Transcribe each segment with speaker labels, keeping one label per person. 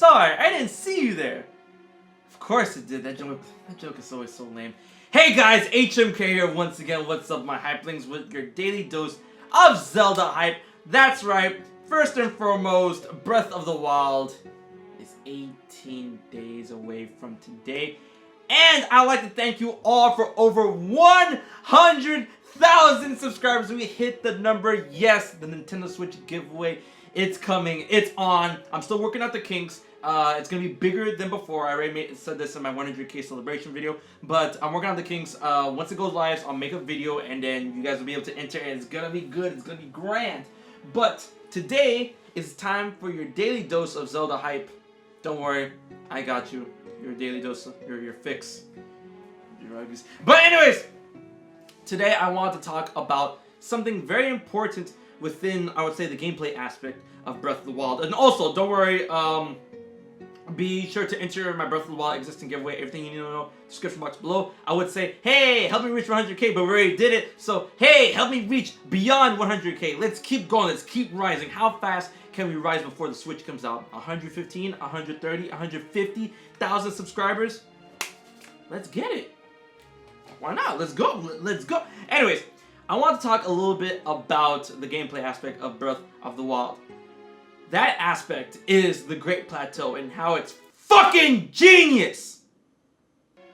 Speaker 1: saw it. I didn't see you there. Of course it did. That joke is always so lame. Hey guys, HMK here once again. What's up, my hypelings, with your daily dose of Zelda hype. That's right. First and foremost, Breath of the Wild is 18 days away from today. And I'd like to thank you all for over 100,000 subscribers. We hit the number. Yes, the Nintendo Switch giveaway. It's coming. It's on. I'm still working out the kinks. It's going to be bigger than before. I already said this in my 100k celebration video. But I'm working on the kinks. Once it goes live, I'll make a video. And then you guys will be able to enter. And it's going to be good. It's going to be grand. But today is time for your daily dose of Zelda hype. Don't worry. I got you. Your daily dose of your fix. But anyways, today I want to talk about something very important within, I would say, the gameplay aspect of Breath of the Wild. And also, don't worry, be sure to enter my Breath of the Wild existing giveaway. Everything you need to know, description box below. I would say, hey, help me reach 100k, but we already did it. So, hey, help me reach beyond 100k. Let's keep going. Let's keep rising. How fast can we rise before the Switch comes out? 115, 130, 150,000 subscribers? Let's get it. Why not? Let's go. Let's go. Anyways, I want to talk a little bit about the gameplay aspect of Breath of the Wild. That aspect is the Great Plateau and how it's fucking genius!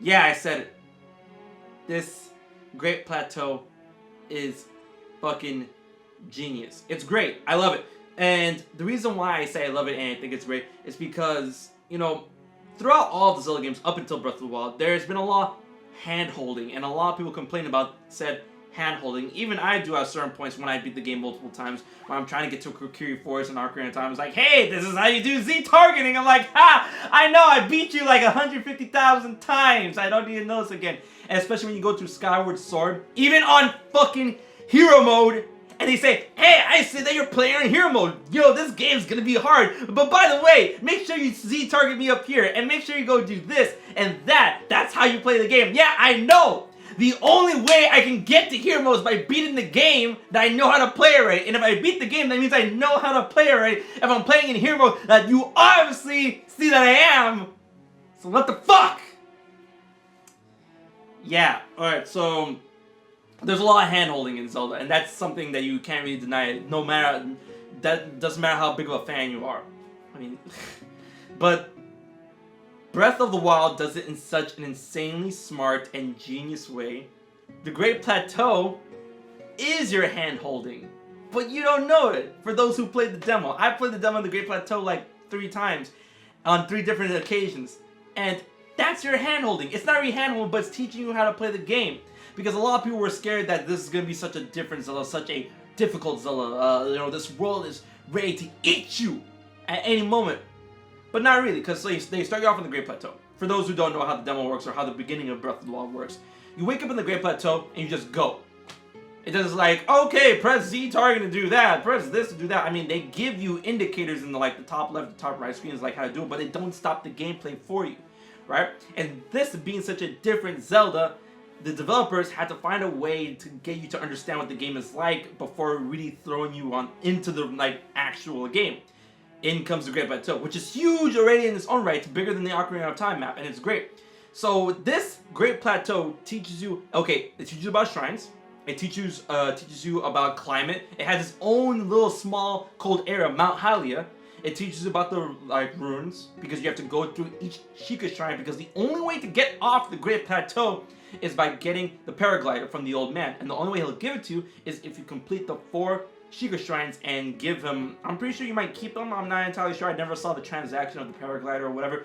Speaker 1: Yeah, I said it. This Great Plateau is fucking genius. It's great. I love it. And the reason why I say I love it and I think it's great is because, you know, throughout all the Zelda games up until Breath of the Wild, there's been a lot of hand-holding, and a lot of people complain about said hand-holding. Even I do at certain points when I beat the game multiple times, when I'm trying to get to Kokiri Forest and Ocarina of Time. It's like, hey, this is how you do Z-targeting. I'm like, ha! I know, I beat you like 150,000 times. I don't need to know this again. And especially when you go to Skyward Sword, even on fucking Hero Mode, and they say, hey, I see that you're playing on Hero Mode. Yo, this game's gonna be hard. But by the way, make sure you Z-target me up here. And make sure you go do this and that. That's how you play the game. Yeah, I know. The only way I can get to Hero Mode is by beating the game that I know how to play it right. And if I beat the game, that means I know how to play it right. If I'm playing in Hero Mode, that you obviously see that I am. So what the fuck? Yeah, alright, so there's a lot of hand-holding in Zelda, and that's something that you can't really deny, no matter, that doesn't matter how big of a fan you are. I mean, but Breath of the Wild does it in such an insanely smart and genius way. The Great Plateau is your hand-holding, but you don't know it. For those who played the demo, I played the demo of the Great Plateau like 3 times on 3 different occasions, and that's your hand-holding. It's not really hand-holding, but it's teaching you how to play the game. Because a lot of people were scared that this is going to be such a different Zelda, such a difficult Zelda. You know, this world is ready to eat you at any moment. But not really, because they start you off in the Great Plateau. For those who don't know how the demo works or how the beginning of Breath of the Wild works, you wake up in the Great Plateau and you just go. It doesn't like, okay, press Z target to do that, press this to do that. I mean, they give you indicators in the top left, the top right screens like how to do it, but they don't stop the gameplay for you, right? And this being such a different Zelda, the developers had to find a way to get you to understand what the game is like before really throwing you on into the actual game. In comes the Great Plateau, which is huge already in its own right. It's bigger than the Ocarina of Time map, and it's great. So this Great Plateau teaches you, okay, it teaches you about shrines. It teaches you about climate. It has its own little small cold area, Mount Hylia. It teaches you about the runes, because you have to go through each Sheikah shrine, because the only way to get off the Great Plateau is by getting the paraglider from the old man. And the only way he'll give it to you is if you complete the 4 Sheikah shrines and give him, I'm pretty sure you might keep them, I'm not entirely sure, I never saw the transaction of the paraglider or whatever.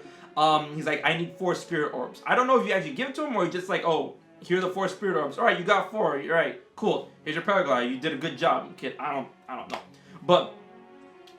Speaker 1: He's like, I need 4 spirit orbs. I don't know if you actually give it to him or you just like, oh, here are the 4 spirit orbs. Alright, you got 4, alright, cool. Here's your paraglider, you did a good job, kid. I don't know. But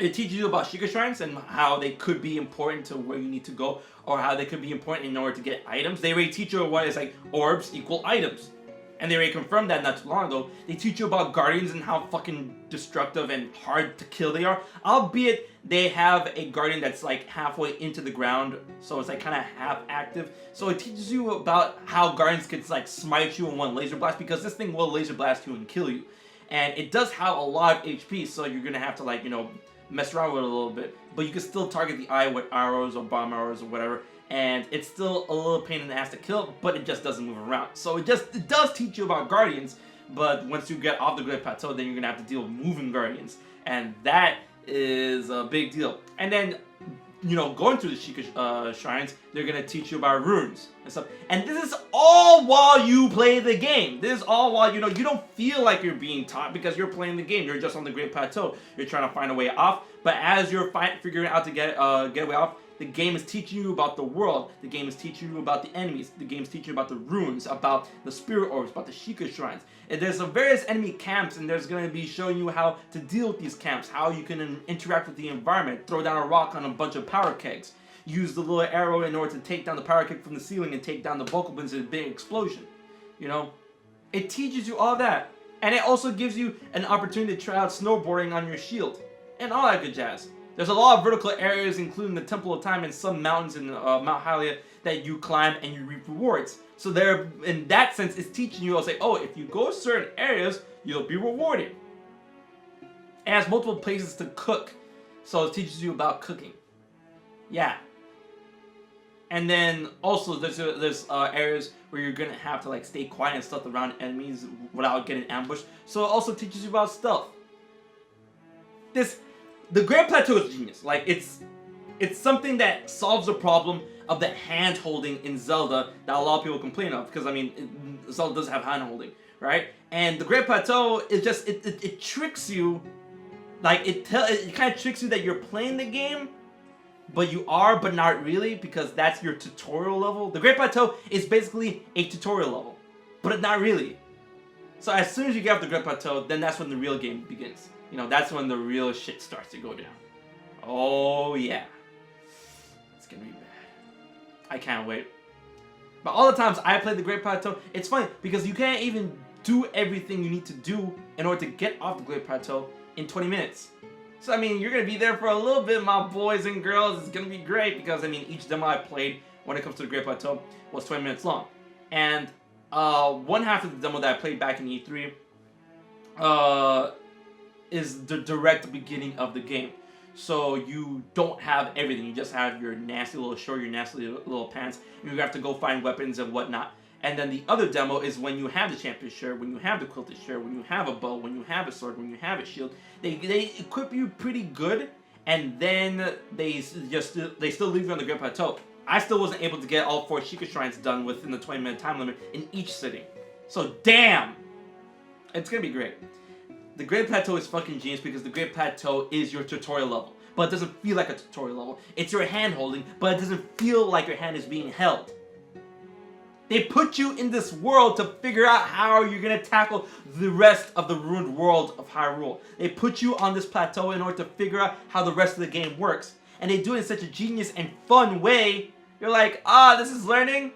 Speaker 1: it teaches you about Sheikah shrines and how they could be important to where you need to go, or how they could be important in order to get items. They already teach you what is like orbs equal items. And they already confirmed that not too long ago. They teach you about guardians and how fucking destructive and hard to kill they are. Albeit they have a guardian that's like halfway into the ground, so it's like kind of half active. So it teaches you about how guardians could like smite you in one laser blast, because this thing will laser blast you and kill you. And it does have a lot of HP, so you're gonna have to like, you know, mess around with it a little bit, but you can still target the eye with arrows or bomb arrows or whatever, and it's still a little pain in the ass to kill, but it just doesn't move around. So it does teach you about guardians, but once you get off the Great Plateau, then you're gonna have to deal with moving guardians, and that is a big deal. And then, you know, going through the Sheikah shrines, they're gonna teach you about runes and stuff. And this is all while you play the game. This is all while, you know, you don't feel like you're being taught because you're playing the game. You're just on the Great Plateau. You're trying to find a way off. But as you're figuring out to get a way off, the game is teaching you about the world. The game is teaching you about the enemies. The game is teaching you about the runes, about the spirit orbs, about the Sheikah shrines. And there's some various enemy camps, and there's going to be showing you how to deal with these camps, how you can interact with the environment, throw down a rock on a bunch of power kegs, use the little arrow in order to take down the power keg from the ceiling and take down the bulk in a big explosion. You know, it teaches you all that. And it also gives you an opportunity to try out snowboarding on your shield and all that good jazz. There's a lot of vertical areas, including the Temple of Time and some mountains in Mount Hylia that you climb and you reap rewards. So there, in that sense, it's teaching you, I'll say, oh, if you go certain areas, you'll be rewarded. It has multiple places to cook, so it teaches you about cooking. Yeah. And then also there's areas where you're gonna have to like stay quiet and stealth around enemies without getting ambushed. So it also teaches you about stealth. The Great Plateau is genius. Like it's something that solves the problem of the hand holding in Zelda that a lot of people complain of, because I mean Zelda does have hand holding, right? And the Great Plateau is just it tricks you, like it kind of tricks you that you're playing the game, but you are, but not really, because that's your tutorial level. The Great Plateau is basically a tutorial level, but not really. So as soon as you get off the Great Plateau, then that's when the real game begins. You know, that's when the real shit starts to go down. Oh yeah. It's gonna be bad. I can't wait. But all the times I play the Great Plateau, it's funny because you can't even do everything you need to do in order to get off the Great Plateau in 20 minutes. So I mean, you're gonna be there for a little bit, my boys and girls. It's gonna be great because I mean, each demo I played when it comes to the Great Plateau was 20 minutes long. And one half of the demo that I played back in E3 is the direct beginning of the game. So you don't have everything. You just have your nasty little shirt, your nasty little pants, and you have to go find weapons and whatnot. And then the other demo is when you have the champion shirt, when you have the quilted shirt, when you have a bow, when you have a sword, when you have a shield. They equip you pretty good, and then they still leave you on the Great Plateau. I still wasn't able to get all 4 Sheikah shrines done within the 20-minute time limit in each city. So damn! It's gonna be great. The Great Plateau is fucking genius because the Great Plateau is your tutorial level, but it doesn't feel like a tutorial level. It's your hand holding, but it doesn't feel like your hand is being held. They put you in this world to figure out how you're gonna tackle the rest of the ruined world of Hyrule. They put you on this plateau in order to figure out how the rest of the game works. And they do it in such a genius and fun way. You're like, this is learning?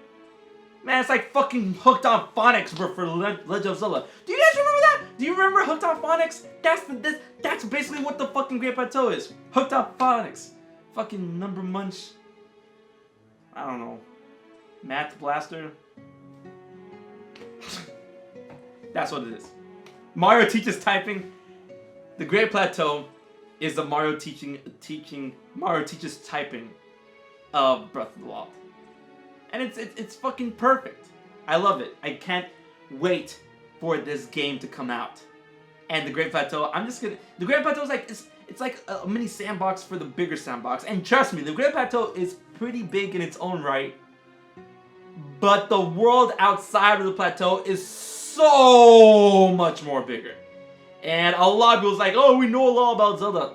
Speaker 1: Man, it's like fucking Hooked on Phonics but for Legend of Zelda. Do you guys remember that? Do you remember Hooked on Phonics? That's basically what the fucking Great Plateau is. Hooked on Phonics. Fucking Number Munch. I don't know. Math Blaster. That's what it is. Mario teaches typing. The Great Plateau is the Mario Mario teaches typing of Breath of the Wild. And it's fucking perfect. I love it. I can't wait for this game to come out. And the Great Plateau, the Great Plateau is like, it's like a mini sandbox for the bigger sandbox. And trust me, the Great Plateau is pretty big in its own right. But the world outside of the plateau is so much more bigger. And a lot of people's like, oh, we know a lot about Zelda.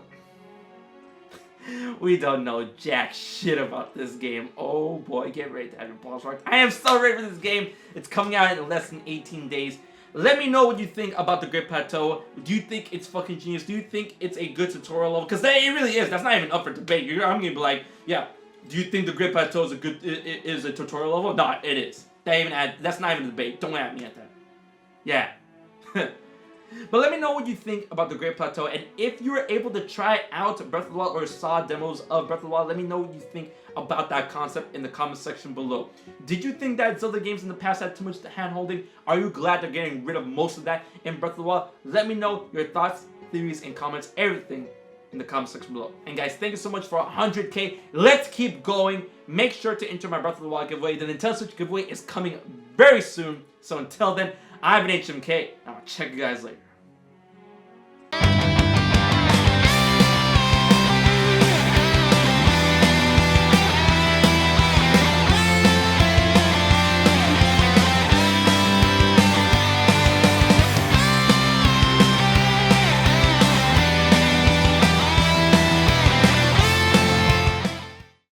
Speaker 1: We don't know jack shit about this game. Oh boy, get ready to have your balls rocked. I am so ready for this game. It's coming out in less than 18 days. Let me know what you think about the Great Plateau. Do you think it's fucking genius? Do you think it's a good tutorial level? Because it really is. That's not even up for debate. I'm gonna be like, yeah. Do you think the Great Plateau is a tutorial level? No, it is. That's not even a debate. Don't at me at that. Yeah. But let me know what you think about the Great Plateau, and if you were able to try out Breath of the Wild or saw demos of Breath of the Wild, let me know what you think about that concept in the comment section below. Did you think that Zelda games in the past had too much hand-holding? Are you glad they're getting rid of most of that in Breath of the Wild? Let me know your thoughts, theories, and comments, everything in the comment section below. And guys, thank you so much for 100K. Let's keep going. Make sure to enter my Breath of the Wild giveaway. The Nintendo Switch giveaway is coming very soon. So until then, I've been HMK, and I'll check you guys later.